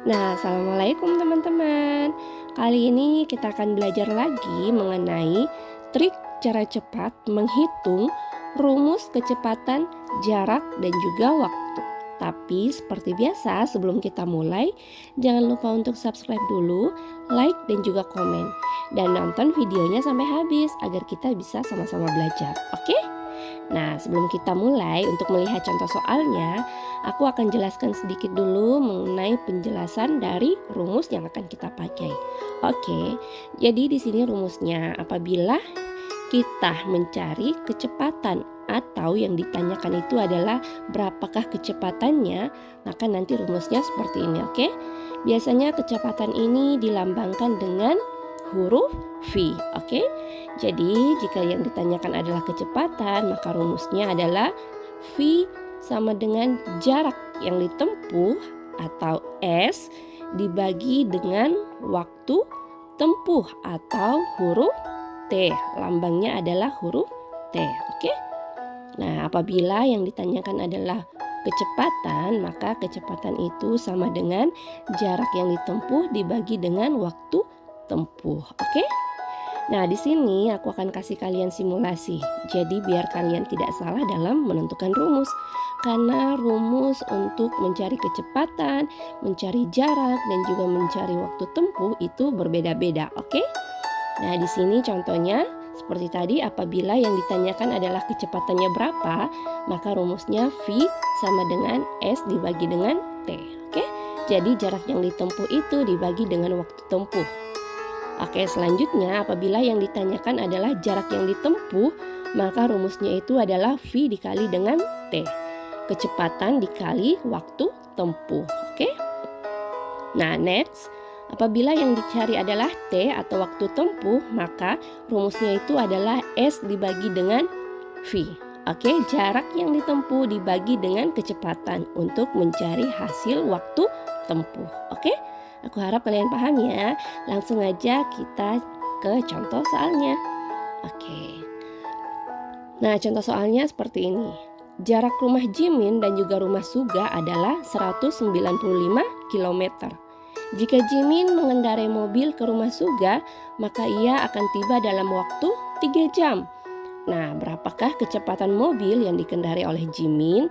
Nah, assalamualaikum teman-teman. Kali ini kita akan belajar lagi mengenai trik cara cepat menghitung rumus kecepatan, jarak, dan juga waktu. Tapi seperti biasa, sebelum kita mulai, jangan lupa untuk subscribe dulu, like, dan juga komen. Dan nonton videonya sampai habis agar kita bisa sama-sama belajar. Oke? Nah, sebelum kita mulai untuk melihat contoh soalnya, aku akan jelaskan sedikit dulu mengenai penjelasan dari rumus yang akan kita pakai. Oke, jadi di sini rumusnya apabila kita mencari kecepatan atau yang ditanyakan itu adalah berapakah kecepatannya, maka nanti rumusnya seperti ini, oke? Biasanya kecepatan ini dilambangkan dengan huruf V, oke? Jadi jika yang ditanyakan adalah kecepatan, maka rumusnya adalah V sama dengan jarak yang ditempuh atau S dibagi dengan waktu tempuh atau huruf T. Lambangnya adalah huruf T, oke? Nah, apabila yang ditanyakan adalah kecepatan, maka kecepatan itu sama dengan jarak yang ditempuh dibagi dengan waktu tempuh, oke? Nah, di sini aku akan kasih kalian simulasi. Jadi biar kalian tidak salah dalam menentukan rumus. Karena rumus untuk mencari kecepatan, mencari jarak, dan juga mencari waktu tempuh itu berbeda-beda, oke? Nah, di sini contohnya seperti tadi, apabila yang ditanyakan adalah kecepatannya berapa, maka rumusnya V sama dengan S dibagi dengan T, oke? Jadi jarak yang ditempuh itu dibagi dengan waktu tempuh. Oke, selanjutnya apabila yang ditanyakan adalah jarak yang ditempuh, maka rumusnya itu adalah V dikali dengan T. Kecepatan dikali waktu tempuh. Oke. Nah, next. Apabila yang dicari adalah T atau waktu tempuh, maka rumusnya itu adalah S dibagi dengan V. Oke, jarak yang ditempuh dibagi dengan kecepatan untuk mencari hasil waktu tempuh. Oke? Aku harap kalian paham ya. Langsung aja kita ke contoh soalnya. Oke. Nah, contoh soalnya seperti ini. Jarak rumah Jimin dan juga rumah Suga adalah 195 km. Jika Jimin mengendarai mobil ke rumah Suga, maka ia akan tiba dalam waktu 3 jam. Nah, berapakah kecepatan mobil yang dikendarai oleh Jimin?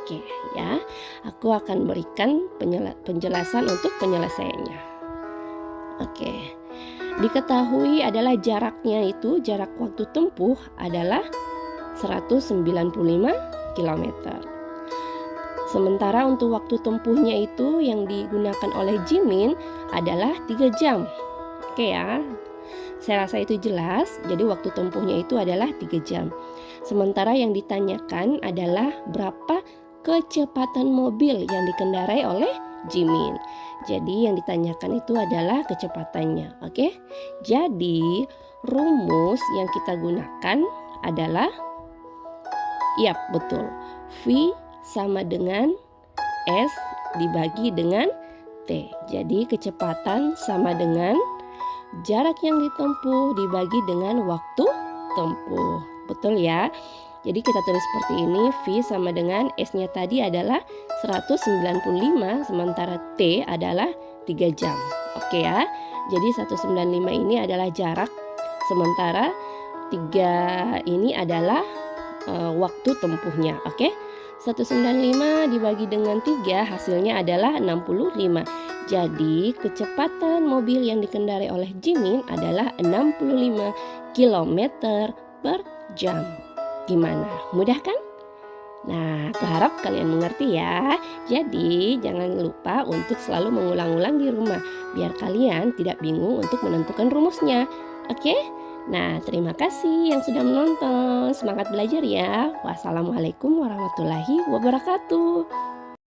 Oke ya, aku akan berikan penjelasan untuk penyelesaiannya. Oke, diketahui adalah jaraknya itu, jarak waktu tempuh adalah 195 km. Sementara untuk waktu tempuhnya itu yang digunakan oleh Jimin adalah 3 jam. Oke ya, saya rasa itu jelas. Jadi waktu tempuhnya itu adalah 3 jam. Sementara yang ditanyakan adalah berapa kecepatan mobil yang dikendarai oleh Jimin. Jadi yang ditanyakan itu adalah kecepatannya. Oke. Jadi rumus yang kita gunakan adalah betul. V sama dengan S dibagi dengan T. Jadi kecepatan sama dengan jarak yang ditempuh dibagi dengan waktu tempuh. Betul ya? Jadi kita tulis seperti ini, V sama dengan S-nya tadi adalah 195, sementara T adalah 3 jam. Oke ya, jadi 195 ini adalah jarak, sementara 3 ini adalah waktu tempuhnya. Oke, 195 dibagi dengan 3 hasilnya adalah 65. Jadi kecepatan mobil yang dikendarai oleh Jimin adalah 65 km per jam. Gimana? Mudah kan? Nah, aku harap kalian mengerti ya. Jadi, jangan lupa untuk selalu mengulang-ulang di rumah biar kalian tidak bingung untuk menentukan rumusnya. Oke? Nah, terima kasih yang sudah menonton. Semangat belajar ya. Wassalamualaikum warahmatullahi wabarakatuh.